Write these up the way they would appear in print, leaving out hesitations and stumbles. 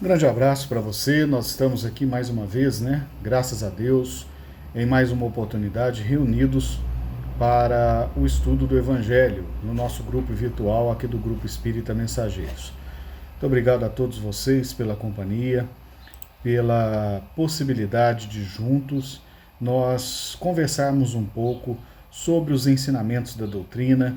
Um grande abraço para você. Nós estamos aqui mais uma vez, né? Graças a Deus, em mais uma oportunidade, reunidos para o estudo do Evangelho no nosso grupo virtual aqui do Grupo Espírita Mensageiros. Muito obrigado a todos vocês pela companhia, pela possibilidade de juntos nós conversarmos um pouco sobre os ensinamentos da doutrina,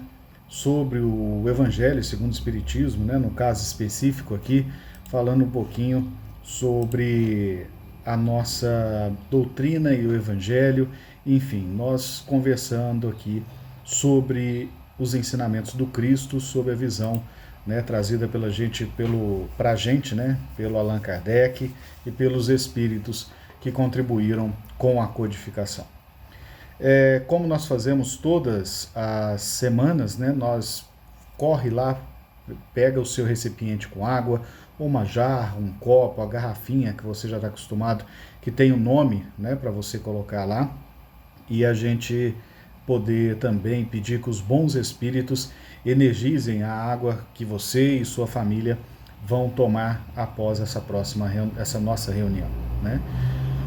sobre o Evangelho segundo o Espiritismo, né, no caso específico aqui, falando um pouquinho sobre a nossa doutrina e o Evangelho, enfim, nós conversando aqui sobre os ensinamentos do Cristo, sobre a visão, né, trazida pra gente, né, pelo Allan Kardec e pelos espíritos que contribuíram com a codificação. Como nós fazemos todas as semanas, né, nós corre lá, pega o seu recipiente com água, uma jarra, um copo, a garrafinha que você já está acostumado, que tem o nome, né, para você colocar lá, e a gente poder também pedir que os bons espíritos energizem a água que você e sua família vão tomar após essa nossa reunião, né?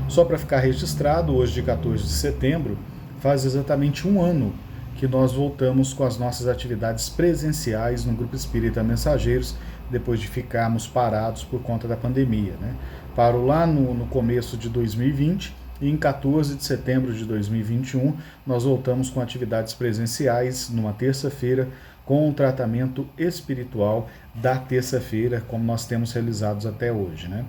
Só para ficar registrado, hoje de 14 de setembro, faz exatamente um ano que nós voltamos com as nossas atividades presenciais no Grupo Espírita Mensageiros, depois de ficarmos parados por conta da pandemia, né? Parou lá no começo de 2020 e em 14 de setembro de 2021 nós voltamos com atividades presenciais numa terça-feira com o tratamento espiritual da terça-feira, como nós temos realizados até hoje, né?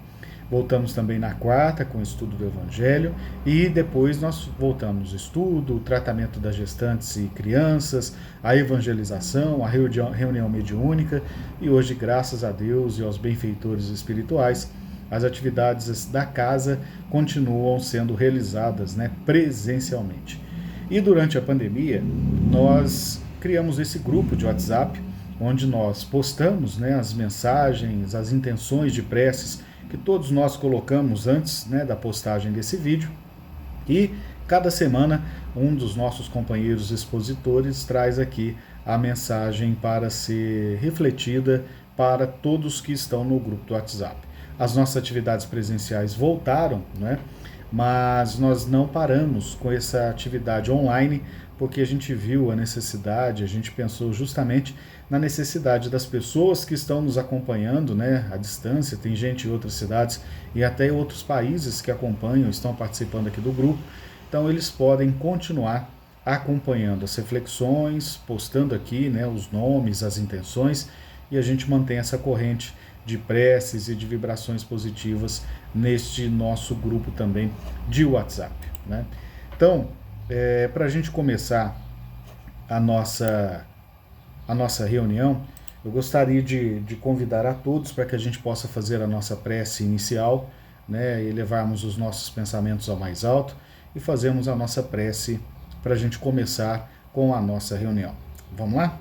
Voltamos também na quarta com o estudo do Evangelho e depois nós voltamos estudo, o tratamento das gestantes e crianças, a evangelização, a reunião mediúnica e hoje, graças a Deus e aos benfeitores espirituais, as atividades da casa continuam sendo realizadas, né, presencialmente. E durante a pandemia, nós criamos esse grupo de WhatsApp, onde nós postamos, né, as mensagens, as intenções de preces que todos nós colocamos antes, né, da postagem desse vídeo. E cada semana um dos nossos companheiros expositores traz aqui a mensagem para ser refletida para todos que estão no grupo do WhatsApp. As nossas atividades presenciais voltaram, né? Mas nós não paramos com essa atividade online, porque a gente viu a necessidade, a gente pensou justamente na necessidade das pessoas que estão nos acompanhando, né, à distância, tem gente em outras cidades e até em outros países que acompanham, estão participando aqui do grupo, então eles podem continuar acompanhando as reflexões, postando aqui, né, os nomes, as intenções, e a gente mantém essa corrente de preces e de vibrações positivas neste nosso grupo também de WhatsApp, né? Então, para a gente começar a nossa reunião, eu gostaria de convidar a todos para que a gente possa fazer a nossa prece inicial, né, e levarmos os nossos pensamentos ao mais alto e fazermos a nossa prece para a gente começar com a nossa reunião. Vamos lá?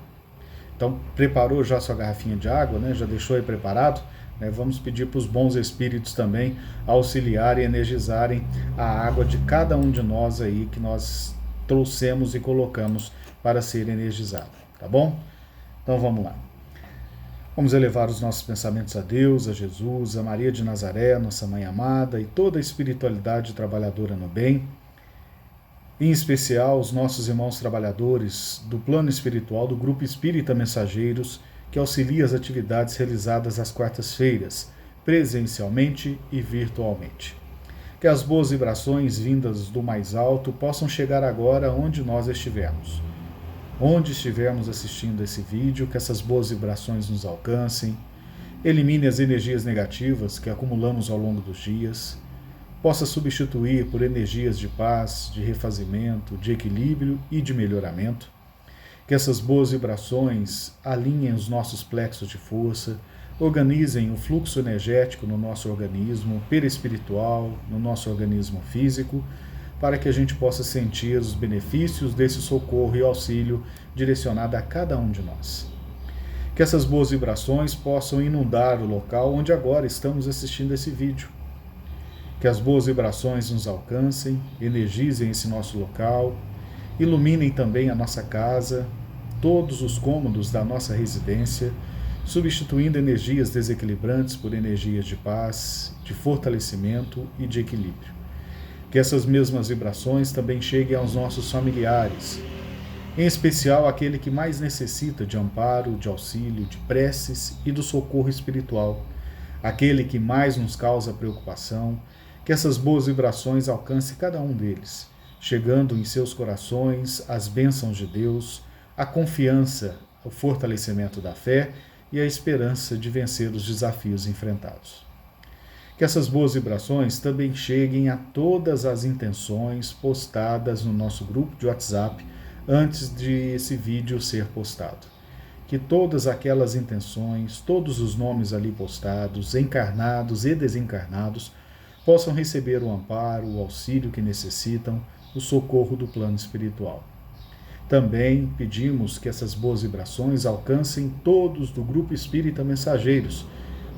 Então, preparou já sua garrafinha de água, né? Já deixou aí preparado? Né? Vamos pedir para os bons espíritos também auxiliarem e energizarem a água de cada um de nós aí que nós trouxemos e colocamos para ser energizada, tá bom? Então vamos lá. Vamos elevar os nossos pensamentos a Deus, a Jesus, a Maria de Nazaré, nossa mãe amada e toda a espiritualidade trabalhadora no bem, em especial os nossos irmãos trabalhadores do plano espiritual do Grupo Espírita Mensageiros, que auxilia as atividades realizadas às quartas-feiras, presencialmente e virtualmente. Que as boas vibrações vindas do mais alto possam chegar agora onde nós estivermos. Onde estivermos assistindo esse vídeo, que essas boas vibrações nos alcancem, elimine as energias negativas que acumulamos ao longo dos dias, possa substituir por energias de paz, de refazimento, de equilíbrio e de melhoramento. Que essas boas vibrações alinhem os nossos plexos de força, organizem o fluxo energético no nosso organismo perispiritual, no nosso organismo físico, para que a gente possa sentir os benefícios desse socorro e auxílio direcionado a cada um de nós. Que essas boas vibrações possam inundar o local onde agora estamos assistindo esse vídeo. Que as boas vibrações nos alcancem, energizem esse nosso local, iluminem também a nossa casa, todos os cômodos da nossa residência, substituindo energias desequilibrantes por energias de paz, de fortalecimento e de equilíbrio. Que essas mesmas vibrações também cheguem aos nossos familiares, em especial aquele que mais necessita de amparo, de auxílio, de preces e do socorro espiritual, aquele que mais nos causa preocupação. Que essas boas vibrações alcancem cada um deles, chegando em seus corações as bênçãos de Deus, a confiança, o fortalecimento da fé e a esperança de vencer os desafios enfrentados. Que essas boas vibrações também cheguem a todas as intenções postadas no nosso grupo de WhatsApp antes de esse vídeo ser postado. Que todas aquelas intenções, todos os nomes ali postados, encarnados e desencarnados, possam receber o amparo, o auxílio que necessitam, o socorro do plano espiritual. Também pedimos que essas boas vibrações alcancem todos do Grupo Espírita Mensageiros,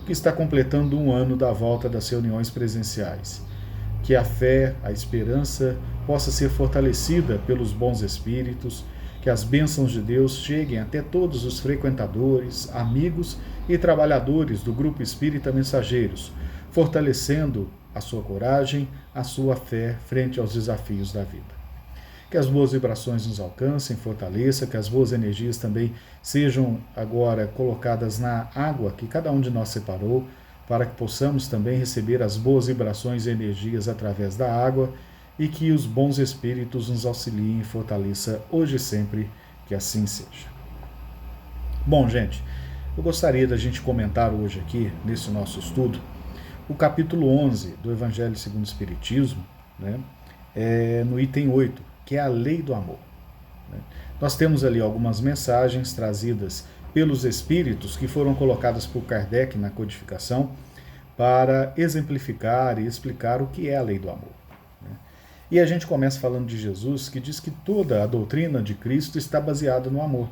que está completando 1 ano da volta das reuniões presenciais. Que a fé, a esperança possa ser fortalecida pelos bons espíritos, que as bênçãos de Deus cheguem até todos os frequentadores, amigos e trabalhadores do Grupo Espírita Mensageiros, fortalecendo a sua coragem, a sua fé frente aos desafios da vida. Que as boas vibrações nos alcancem, fortaleça, que as boas energias também sejam agora colocadas na água que cada um de nós separou, para que possamos também receber as boas vibrações e energias através da água e que os bons espíritos nos auxiliem e fortaleça hoje e sempre, que assim seja. Bom, gente, eu gostaria da gente comentar hoje aqui, nesse nosso estudo, o capítulo 11 do Evangelho segundo o Espiritismo, né, no item 8, que é a lei do amor. Nós temos ali algumas mensagens trazidas pelos espíritos que foram colocadas por Kardec na codificação para exemplificar e explicar o que é a lei do amor. E a gente começa falando de Jesus, que diz que toda a doutrina de Cristo está baseada no amor.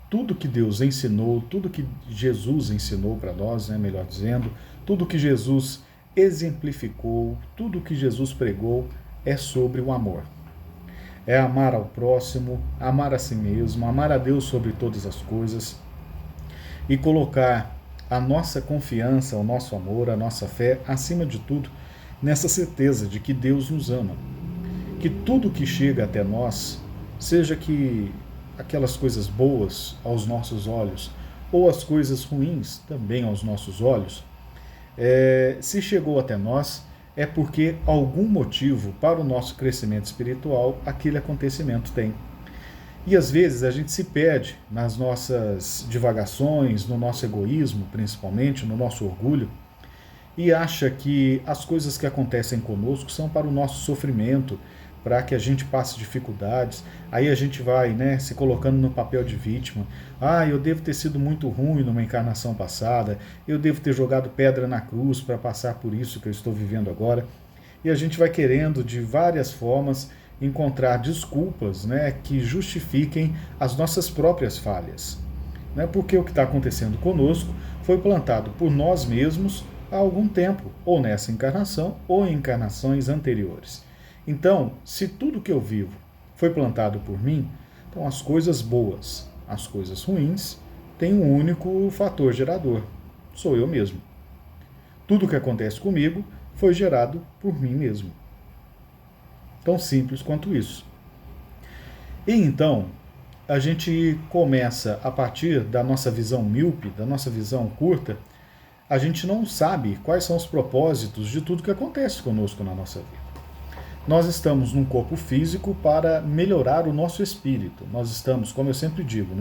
Tudo que Deus ensinou, tudo que Jesus ensinou para nós, melhor dizendo, tudo que Jesus exemplificou, tudo que Jesus pregou é sobre o amor. É amar ao próximo, amar a si mesmo, amar a Deus sobre todas as coisas e colocar a nossa confiança, o nosso amor, a nossa fé, acima de tudo, nessa certeza de que Deus nos ama. Que tudo que chega até nós, seja que aquelas coisas boas aos nossos olhos ou as coisas ruins também aos nossos olhos, se chegou até nós, é porque algum motivo para o nosso crescimento espiritual aquele acontecimento tem. E às vezes a gente se perde nas nossas divagações, no nosso egoísmo, principalmente, no nosso orgulho, e acha que as coisas que acontecem conosco são para o nosso sofrimento, para que a gente passe dificuldades. Aí a gente vai, se colocando no papel de vítima. Eu devo ter sido muito ruim numa encarnação passada, eu devo ter jogado pedra na cruz para passar por isso que eu estou vivendo agora. E a gente vai querendo, de várias formas, encontrar desculpas que justifiquem as nossas próprias falhas. Porque o que está acontecendo conosco foi plantado por nós mesmos há algum tempo, ou nessa encarnação, ou em encarnações anteriores. Então, se tudo que eu vivo foi plantado por mim, então as coisas boas, as coisas ruins, têm um único fator gerador, sou eu mesmo. Tudo que acontece comigo foi gerado por mim mesmo. Tão simples quanto isso. E então, a gente começa, a partir da nossa visão míope, da nossa visão curta, a gente não sabe quais são os propósitos de tudo que acontece conosco na nossa vida. Nós estamos num corpo físico para melhorar o nosso espírito. Nós estamos, como eu sempre digo,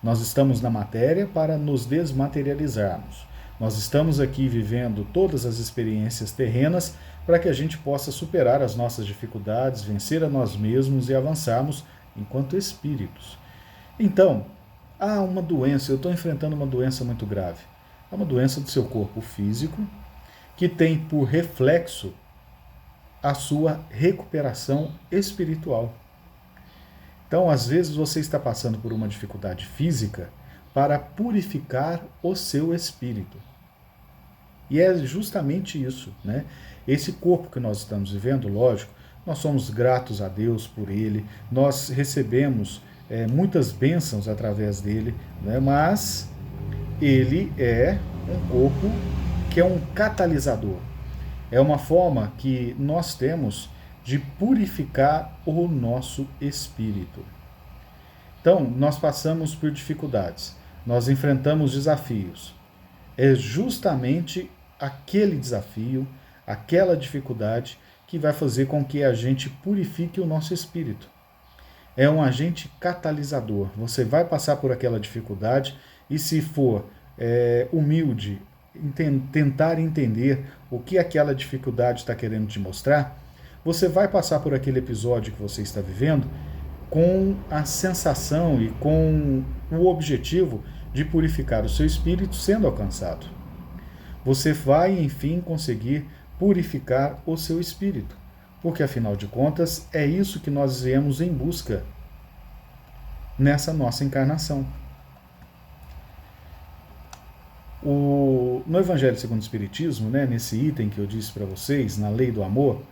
nós estamos na matéria para nos desmaterializarmos. Nós estamos aqui vivendo todas as experiências terrenas para que a gente possa superar as nossas dificuldades, vencer a nós mesmos e avançarmos enquanto espíritos. Então, há uma doença, eu estou enfrentando uma doença muito grave. É uma doença do seu corpo físico que tem por reflexo a sua recuperação espiritual. Então, às vezes, você está passando por uma dificuldade física para purificar o seu espírito. E é justamente isso, Esse corpo que nós estamos vivendo, lógico, nós somos gratos a Deus por ele, nós recebemos muitas bênçãos através dele, mas ele é um corpo que é um catalisador. É uma forma que nós temos de purificar o nosso espírito. Então, nós passamos por dificuldades, nós enfrentamos desafios. É justamente aquele desafio, aquela dificuldade que vai fazer com que a gente purifique o nosso espírito. É um agente catalisador. Você vai passar por aquela dificuldade e, se for humilde, tentar entender o que aquela dificuldade está querendo te mostrar, você vai passar por aquele episódio que você está vivendo com a sensação e com o objetivo de purificar o seu espírito sendo alcançado. Você vai, enfim, conseguir purificar o seu espírito, porque, afinal de contas, é isso que nós viemos em busca nessa nossa encarnação. No Evangelho segundo o Espiritismo, nesse item que eu disse para vocês, na Lei do Amor,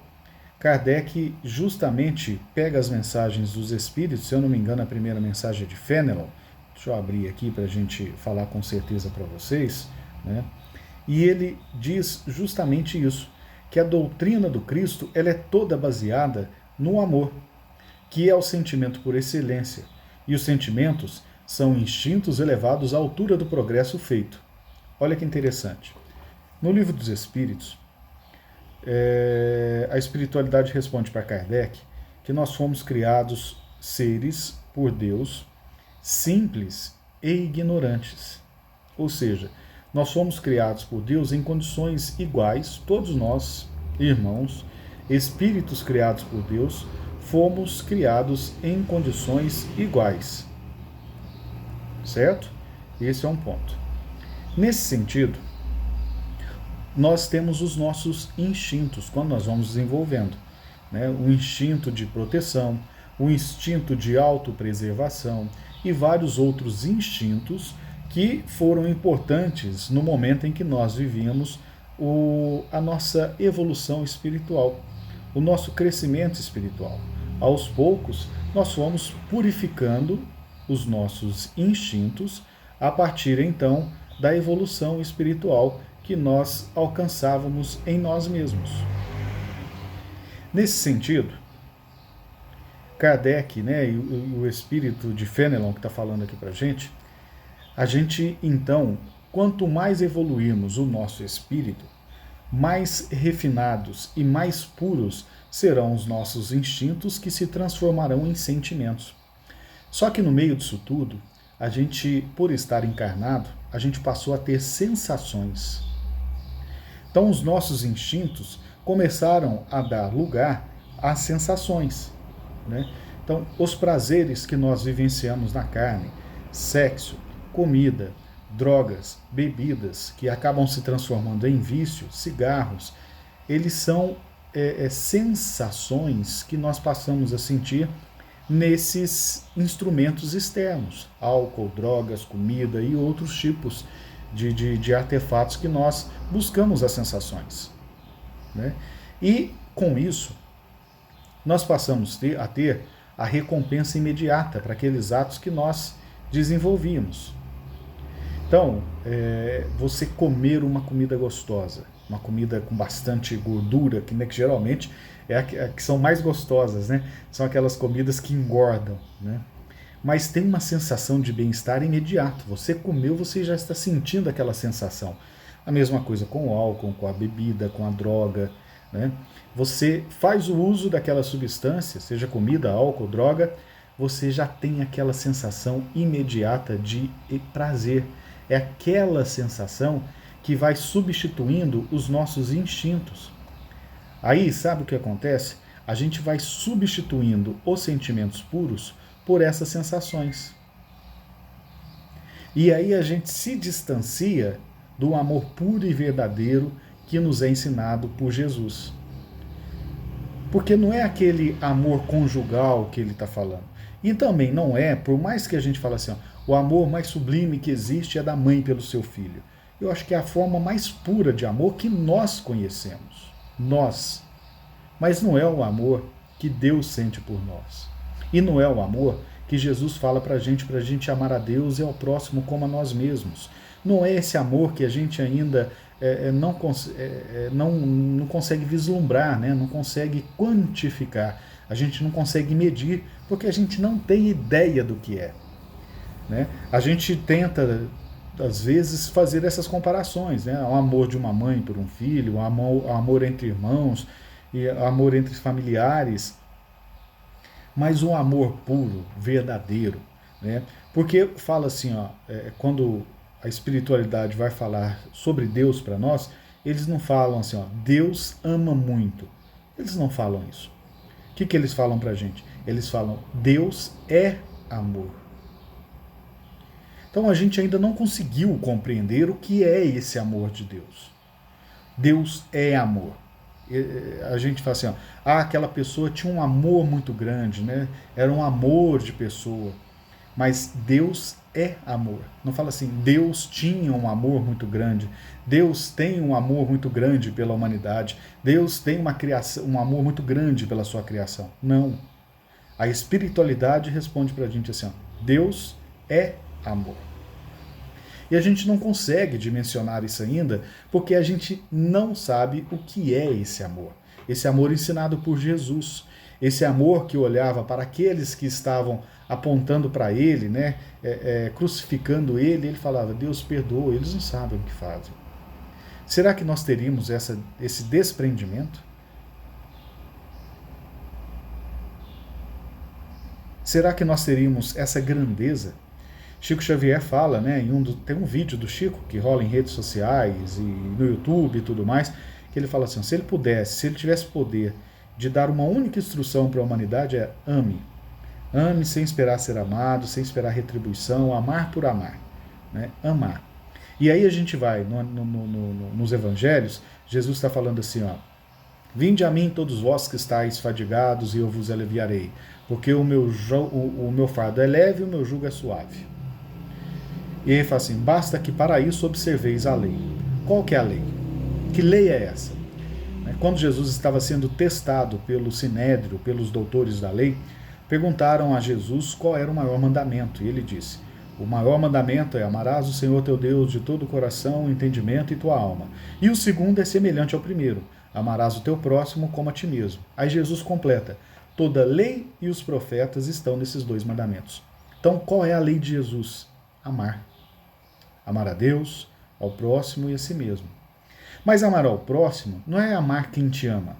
Kardec justamente pega as mensagens dos Espíritos, se eu não me engano a primeira mensagem é de Fénelon, deixa eu abrir aqui para a gente falar com certeza para vocês, e ele diz justamente isso, que a doutrina do Cristo ela é toda baseada no amor, que é o sentimento por excelência, e os sentimentos são instintos elevados à altura do progresso feito. Olha que interessante. No Livro dos Espíritos, a espiritualidade responde para Kardec que nós fomos criados seres por Deus simples e ignorantes. Ou seja, nós fomos criados por Deus em condições iguais, todos nós, irmãos, espíritos criados por Deus, fomos criados em condições iguais. Certo? Esse é um ponto. Nesse sentido, nós temos os nossos instintos, quando nós vamos desenvolvendo. O instinto de proteção, o instinto de autopreservação e vários outros instintos que foram importantes no momento em que nós vivíamos a nossa evolução espiritual, o nosso crescimento espiritual. Aos poucos, nós fomos purificando os nossos instintos a partir, então, da evolução espiritual que nós alcançávamos em nós mesmos. Nesse sentido, Kardec, e o espírito de Fénelon que está falando aqui para a gente, então, quanto mais evoluirmos o nosso espírito, mais refinados e mais puros serão os nossos instintos que se transformarão em sentimentos. Só que no meio disso tudo, a gente, por estar encarnado, a gente passou a ter sensações. Então os nossos instintos começaram a dar lugar às sensações. Então os prazeres que nós vivenciamos na carne, sexo, comida, drogas, bebidas, que acabam se transformando em vício, cigarros, eles são sensações que nós passamos a sentir nesses instrumentos externos, álcool, drogas, comida e outros tipos de artefatos que nós buscamos as sensações. E com isso, nós passamos a ter a recompensa imediata para aqueles atos que nós desenvolvíamos. Então, você comer uma comida gostosa, uma comida com bastante gordura, que geralmente que são mais gostosas, são aquelas comidas que engordam, mas tem uma sensação de bem-estar imediato. Você comeu, você já está sentindo aquela sensação. A mesma coisa com o álcool, com a bebida, com a droga. Você faz o uso daquela substância, seja comida, álcool, droga, você já tem aquela sensação imediata de prazer. É aquela sensação que vai substituindo os nossos instintos. Aí, sabe o que acontece? A gente vai substituindo os sentimentos puros por essas sensações. E aí a gente se distancia do amor puro e verdadeiro que nos é ensinado por Jesus. Porque não é aquele amor conjugal que ele está falando. E também não é, por mais que a gente fale assim, o amor mais sublime que existe é da mãe pelo seu filho. Eu acho que é a forma mais pura de amor que nós conhecemos. Nós. Mas não é o amor que Deus sente por nós. E não é o amor que Jesus fala para a gente amar a Deus e ao próximo como a nós mesmos. Não é esse amor que a gente ainda não consegue vislumbrar, né? Não consegue quantificar, a gente não consegue medir, porque a gente não tem ideia do que é. Né? A gente tenta, às vezes, fazer essas comparações, né? O amor de uma mãe por um filho, o amor entre irmãos, e o amor entre familiares, mas um amor puro, verdadeiro. Né? Porque fala assim, ó, quando a espiritualidade vai falar sobre Deus para nós, eles não falam assim, ó, Deus ama muito. Eles não falam isso. O que eles falam para a gente? Eles falam, Deus é amor. Então a gente ainda não conseguiu compreender o que é esse amor de Deus. Deus é amor. A gente fala assim, ó, aquela pessoa tinha um amor muito grande, né? Era um amor de pessoa. Mas Deus é amor. Não fala assim, Deus tinha um amor muito grande. Deus tem um amor muito grande pela humanidade. Deus tem um amor muito grande pela sua criação. Não. A espiritualidade responde para a gente assim, ó, Deus é amor. E a gente não consegue dimensionar isso ainda, porque a gente não sabe o que é esse amor. Esse amor ensinado por Jesus. Esse amor que olhava para aqueles que estavam apontando para ele, né, crucificando ele, ele falava, Deus perdoa, eles não sabem o que fazem. Será que nós teríamos esse desprendimento? Será que nós teríamos essa grandeza? Chico Xavier fala, né, tem um vídeo do Chico que rola em redes sociais e no YouTube e tudo mais, que ele fala assim, se ele tivesse poder de dar uma única instrução para a humanidade, é ame. Ame sem esperar ser amado, sem esperar retribuição, amar por amar. Né? Amar. E aí a gente vai, nos evangelhos, Jesus está falando assim, ó, vinde a mim todos vós que estáis fadigados e eu vos aliviarei, porque o meu fardo é leve e o meu jugo é suave. E ele fala assim, basta que para isso observeis a lei. Qual que é a lei? Que lei é essa? Quando Jesus estava sendo testado pelo Sinédrio, pelos doutores da lei, perguntaram a Jesus qual era o maior mandamento. E ele disse, o maior mandamento é amarás o Senhor teu Deus de todo o coração, entendimento e tua alma. E o segundo é semelhante ao primeiro, amarás o teu próximo como a ti mesmo. Aí Jesus completa, toda a lei e os profetas estão nesses dois mandamentos. Então qual é a lei de Jesus? Amar. Amar a Deus, ao próximo e a si mesmo. Mas amar ao próximo não é amar quem te ama.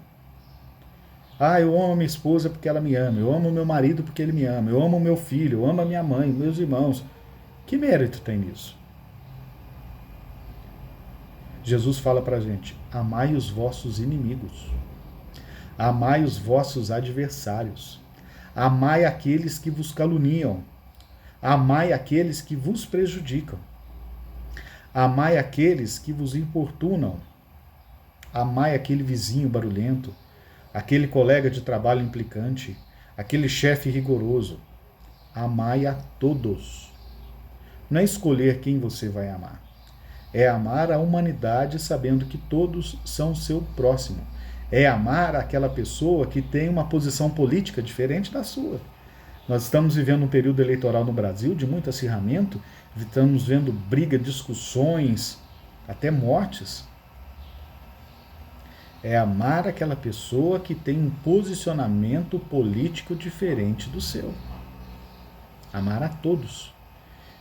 Eu amo a minha esposa porque ela me ama, eu amo o meu marido porque ele me ama, eu amo o meu filho, eu amo a minha mãe, meus irmãos. Que mérito tem nisso? Jesus fala pra gente, amai os vossos inimigos, amai os vossos adversários, amai aqueles que vos caluniam, amai aqueles que vos prejudicam, amai aqueles que vos importunam, amai aquele vizinho barulhento, aquele colega de trabalho implicante, aquele chefe rigoroso. Amai a todos. Não é escolher quem você vai amar. É amar a humanidade sabendo que todos são seu próximo. É amar aquela pessoa que tem uma posição política diferente da sua. Nós estamos vivendo um período eleitoral no Brasil de muito acirramento, estamos vendo briga, discussões, até mortes. É amar aquela pessoa que tem um posicionamento político diferente do seu. Amar a todos,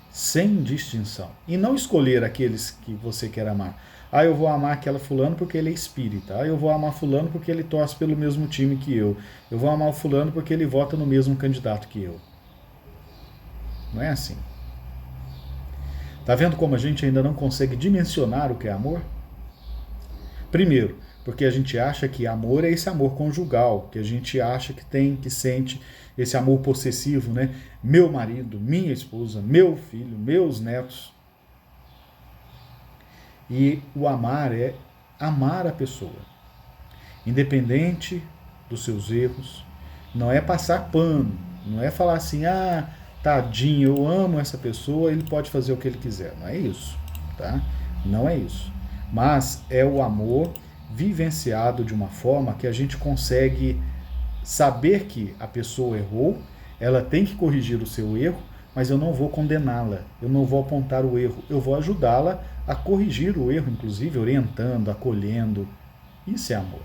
sem distinção. E não escolher aqueles que você quer amar. Eu vou amar aquela fulano porque ele é espírita. Eu vou amar fulano porque ele torce pelo mesmo time que eu. Eu vou amar o fulano porque ele vota no mesmo candidato que eu. Não é assim. Tá vendo como a gente ainda não consegue dimensionar o que é amor? Primeiro, porque a gente acha que amor é esse amor conjugal, que a gente acha que tem, que sente esse amor possessivo, né? Meu marido, minha esposa, meu filho, meus netos. E o amar é amar a pessoa, independente dos seus erros. Não é passar pano, não é falar assim, tadinho, eu amo essa pessoa, ele pode fazer o que ele quiser. Não é isso, tá? Não é isso. Mas é o amor vivenciado de uma forma que a gente consegue saber que a pessoa errou, ela tem que corrigir o seu erro, mas eu não vou condená-la, eu não vou apontar o erro, eu vou ajudá-la a corrigir o erro, inclusive orientando, acolhendo. Isso é amor.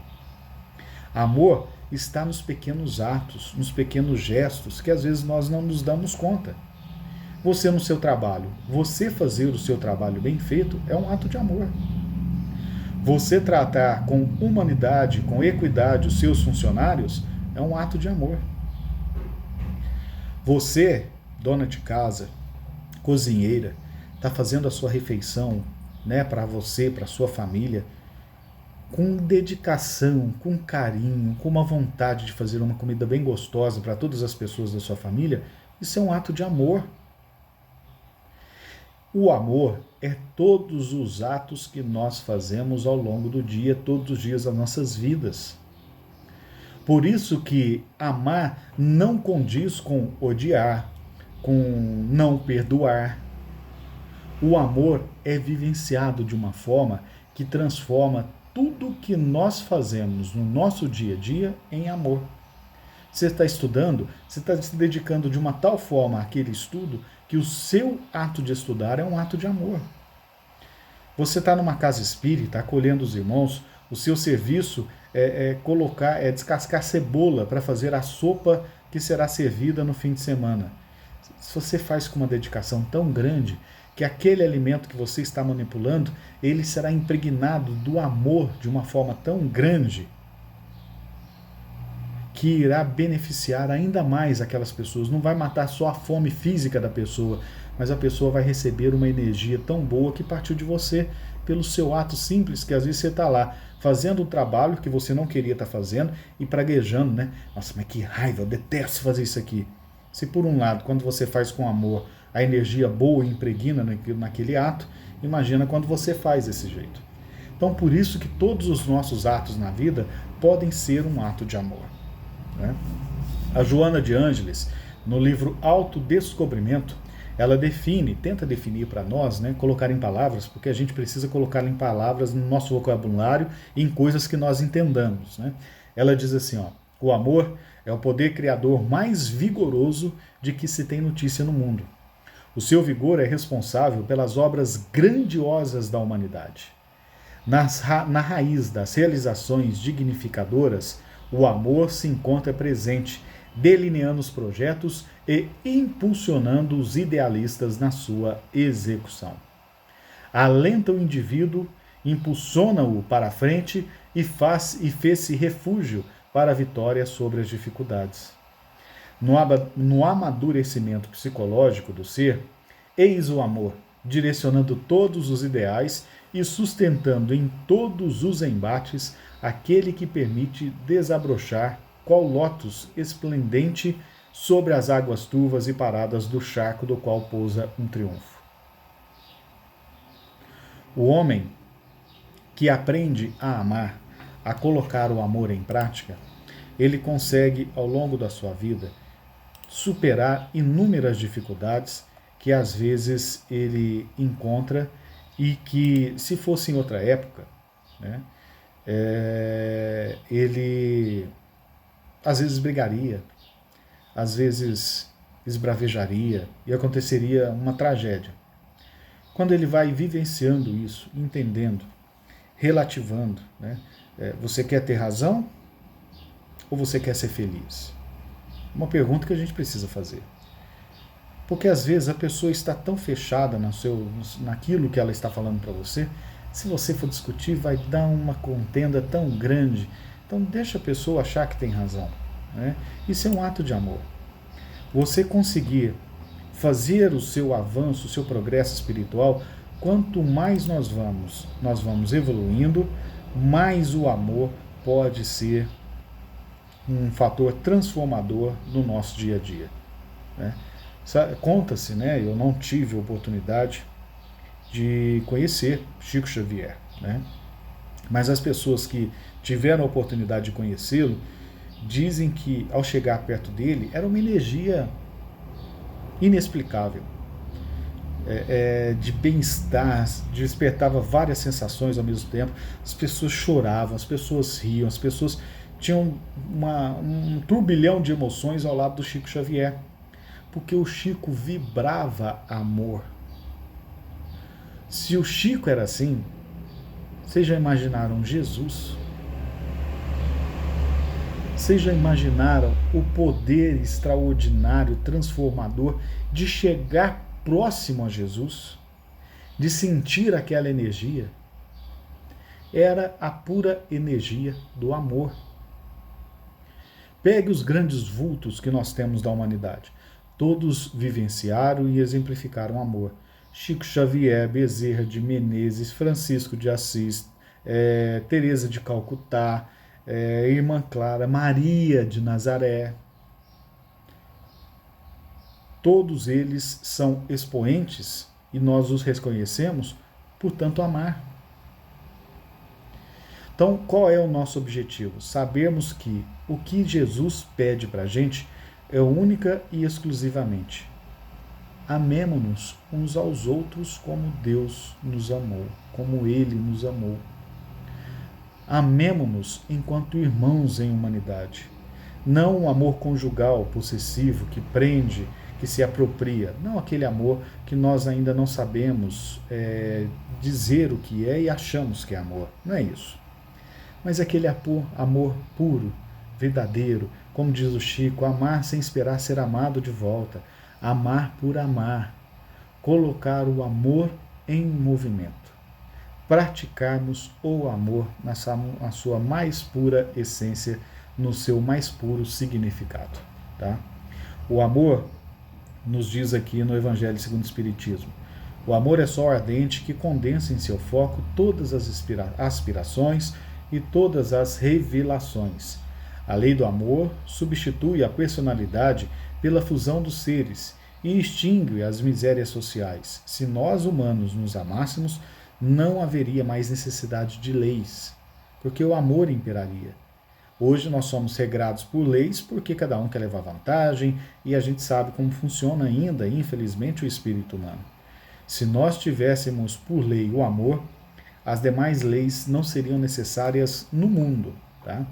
Amor está nos pequenos atos, nos pequenos gestos que às vezes nós não nos damos conta. Você no seu trabalho, você fazer o seu trabalho bem feito é um ato de amor. Você tratar com humanidade, com equidade os seus funcionários é um ato de amor. Você, dona de casa, cozinheira, está fazendo a sua refeição, né, para você, para sua família, com dedicação, com carinho, com uma vontade de fazer uma comida bem gostosa para todas as pessoas da sua família, isso é um ato de amor. O amor é todos os atos que nós fazemos ao longo do dia, todos os dias das nossas vidas. Por isso que amar não condiz com odiar, com não perdoar. O amor é vivenciado de uma forma que transforma tudo que nós fazemos no nosso dia a dia em amor. Você está estudando, você está se dedicando de uma tal forma àquele estudo que o seu ato de estudar é um ato de amor. Você está numa casa espírita, acolhendo os irmãos, o seu serviço é descascar cebola para fazer a sopa que será servida no fim de semana. Se você faz com uma dedicação tão grande, que aquele alimento que você está manipulando, ele será impregnado do amor de uma forma tão grande que irá beneficiar ainda mais aquelas pessoas. Não vai matar só a fome física da pessoa, mas a pessoa vai receber uma energia tão boa que partiu de você pelo seu ato simples, que às vezes você está lá fazendo o trabalho que você não queria estar fazendo e praguejando, né? Nossa, mas que raiva, eu detesto fazer isso aqui. Se por um lado, quando você faz com amor, a energia boa impregna naquele ato, imagina quando você faz desse jeito. Então, por isso que todos os nossos atos na vida podem ser um ato de amor, né? A Joana de Ângeles, no livro Autodescobrimento, ela tenta definir para nós, né, colocar em palavras, porque a gente precisa colocar em palavras no nosso vocabulário e em coisas que nós entendamos, né? Ela diz assim, ó, o amor é o poder criador mais vigoroso de que se tem notícia no mundo. O seu vigor é responsável pelas obras grandiosas da humanidade. Na raiz das realizações dignificadoras, o amor se encontra presente, delineando os projetos e impulsionando os idealistas na sua execução. Alenta o indivíduo, impulsiona-o para a frente e fez-se refúgio para a vitória sobre as dificuldades. No amadurecimento psicológico do ser, eis o amor, direcionando todos os ideais e sustentando em todos os embates aquele que permite desabrochar qual lótus esplendente sobre as águas turvas e paradas do charco do qual pousa um triunfo. O homem que aprende a amar, a colocar o amor em prática, ele consegue, ao longo da sua vida, superar inúmeras dificuldades que às vezes ele encontra e que, se fosse em outra época, né, ele às vezes brigaria, às vezes esbravejaria e aconteceria uma tragédia. Quando ele vai vivenciando isso, entendendo, relativando, né, você quer ter razão ou você quer ser feliz? Uma pergunta que a gente precisa fazer. Porque às vezes a pessoa está tão fechada naquilo que ela está falando para você, se você for discutir vai dar uma contenda tão grande. Então deixa a pessoa achar que tem razão, né? Isso é um ato de amor. Você conseguir fazer o seu avanço, o seu progresso espiritual, quanto mais nós vamos evoluindo, mais o amor pode ser um fator transformador no nosso dia a dia, né? Conta-se, né? Eu não tive a oportunidade de conhecer Chico Xavier, né? Mas as pessoas que tiveram a oportunidade de conhecê-lo dizem que, ao chegar perto dele, era uma energia inexplicável, de bem-estar, despertava várias sensações ao mesmo tempo. As pessoas choravam, as pessoas riam, as pessoas tinham um turbilhão de emoções ao lado do Chico Xavier, Porque o Chico vibrava amor. Se o Chico era assim, vocês já imaginaram Jesus? Vocês já imaginaram o poder extraordinário, transformador de chegar próximo a Jesus? De sentir aquela energia? Era a pura energia do amor. Pegue os grandes vultos que nós temos da humanidade. Todos vivenciaram e exemplificaram amor. Chico Xavier, Bezerra de Menezes, Francisco de Assis, Teresa de Calcutá, Irmã Clara, Maria de Nazaré. Todos eles são expoentes e nós os reconhecemos por tanto amar. Então, qual é o nosso objetivo? Sabermos que o que Jesus pede para a gente é única e exclusivamente: amemo-nos uns aos outros como Deus nos amou, como Ele nos amou. Amemo-nos enquanto irmãos em humanidade. Não um amor conjugal, possessivo, que prende, que se apropria. Não aquele amor que nós ainda não sabemos dizer o que é e achamos que é amor. Não é isso. Mas aquele amor puro, verdadeiro, como diz o Chico, amar sem esperar ser amado de volta. Amar por amar. Colocar o amor em movimento. Praticarmos o amor na sua mais pura essência, no seu mais puro significado. Tá? O amor, nos diz aqui no Evangelho segundo o Espiritismo, o amor é sol ardente que condensa em seu foco todas as aspirações e todas as revelações. A lei do amor substitui a personalidade pela fusão dos seres e extingue as misérias sociais. Se nós humanos nos amássemos, não haveria mais necessidade de leis, porque o amor imperaria. Hoje nós somos regrados por leis porque cada um quer levar vantagem e a gente sabe como funciona ainda, infelizmente, o espírito humano. Se nós tivéssemos por lei o amor, as demais leis não seriam necessárias no mundo. Tá?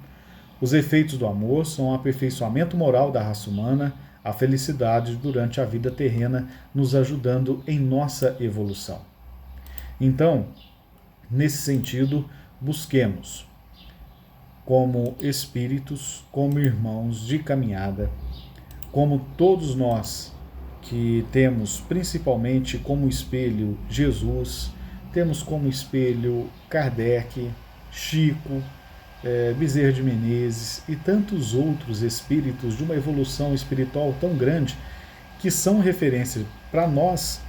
Os efeitos do amor são o aperfeiçoamento moral da raça humana, a felicidade durante a vida terrena, nos ajudando em nossa evolução. Então, nesse sentido, busquemos, como espíritos, como irmãos de caminhada, como todos nós que temos principalmente como espelho Jesus, temos como espelho Kardec, Chico, Bezerra de Menezes e tantos outros espíritos de uma evolução espiritual tão grande que são referência para nós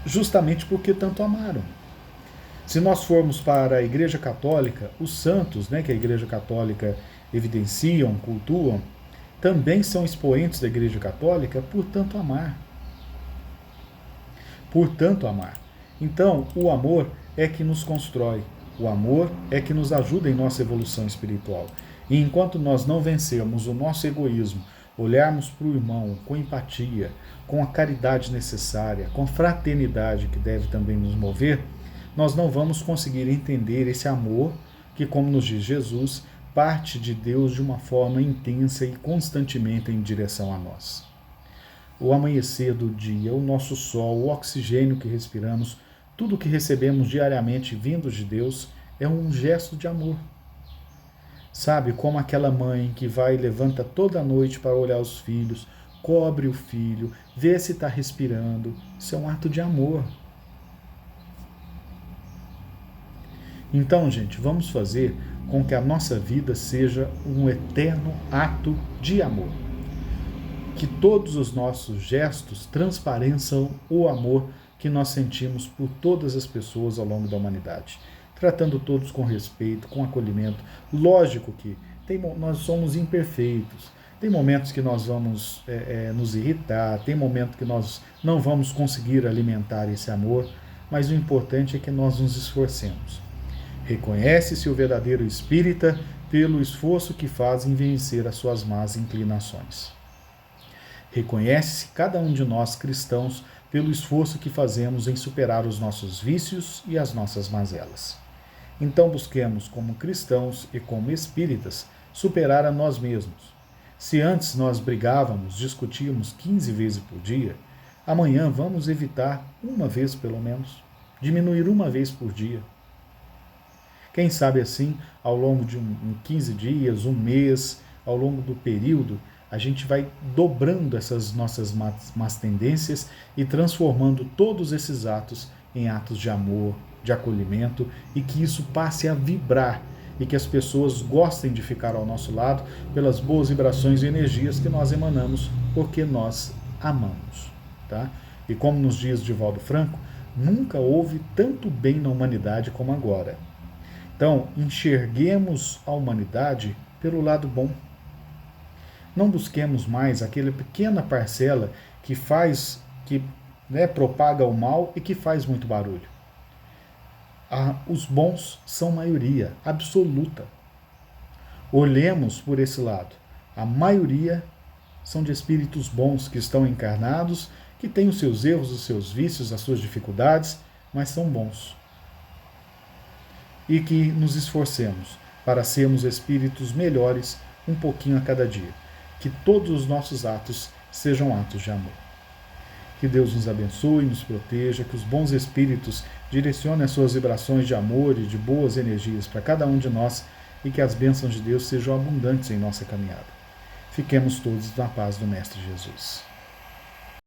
justamente porque tanto amaram. Se nós formos para a Igreja Católica, os santos, que a Igreja Católica evidenciam, cultuam, também são expoentes da Igreja Católica por tanto amar. Por tanto amar. Então, o amor é que nos constrói. O amor é que nos ajuda em nossa evolução espiritual. E enquanto nós não vencermos o nosso egoísmo, olharmos para o irmão com empatia, com a caridade necessária, com a fraternidade que deve também nos mover, nós não vamos conseguir entender esse amor que, como nos diz Jesus, parte de Deus de uma forma intensa e constantemente em direção a nós. O amanhecer do dia, o nosso sol, o oxigênio que respiramos, tudo que recebemos diariamente vindos de Deus é um gesto de amor. Sabe, como aquela mãe que vai e levanta toda noite para olhar os filhos, cobre o filho, vê se está respirando. Isso é um ato de amor. Então, gente, vamos fazer com que a nossa vida seja um eterno ato de amor. Que todos os nossos gestos transpareçam o amor que nós sentimos por todas as pessoas ao longo da humanidade. Tratando todos com respeito, com acolhimento. Lógico que nós somos imperfeitos. Tem momentos que nós vamos nos irritar, tem momentos que nós não vamos conseguir alimentar esse amor, mas o importante é que nós nos esforcemos. Reconhece-se o verdadeiro espírita pelo esforço que faz em vencer as suas más inclinações. Reconhece-se cada um de nós cristãos pelo esforço que fazemos em superar os nossos vícios e as nossas mazelas. Então busquemos, como cristãos e como espíritas, superar a nós mesmos, Se antes nós brigávamos, discutíamos 15 vezes por dia, amanhã vamos evitar uma vez pelo menos, diminuir uma vez por dia. Quem sabe assim, ao longo de 15 dias, um mês, ao longo do período, a gente vai dobrando essas nossas más tendências e transformando todos esses atos em atos de amor, de acolhimento, e que isso passe a vibrar e que as pessoas gostem de ficar ao nosso lado pelas boas vibrações e energias que nós emanamos, porque nós amamos. Tá? E como nos diz Divaldo Franco, nunca houve tanto bem na humanidade como agora. Então, enxerguemos a humanidade pelo lado bom. Não busquemos mais aquela pequena parcela que propaga o mal e que faz muito barulho. Os bons são maioria absoluta. Olhemos por esse lado. A maioria são de espíritos bons que estão encarnados, que têm os seus erros, os seus vícios, as suas dificuldades, mas são bons. E que nos esforcemos para sermos espíritos melhores um pouquinho a cada dia. Que todos os nossos atos sejam atos de amor. Que Deus nos abençoe, nos proteja, que os bons espíritos direcionem as suas vibrações de amor e de boas energias para cada um de nós e que as bênçãos de Deus sejam abundantes em nossa caminhada. Fiquemos todos na paz do Mestre Jesus.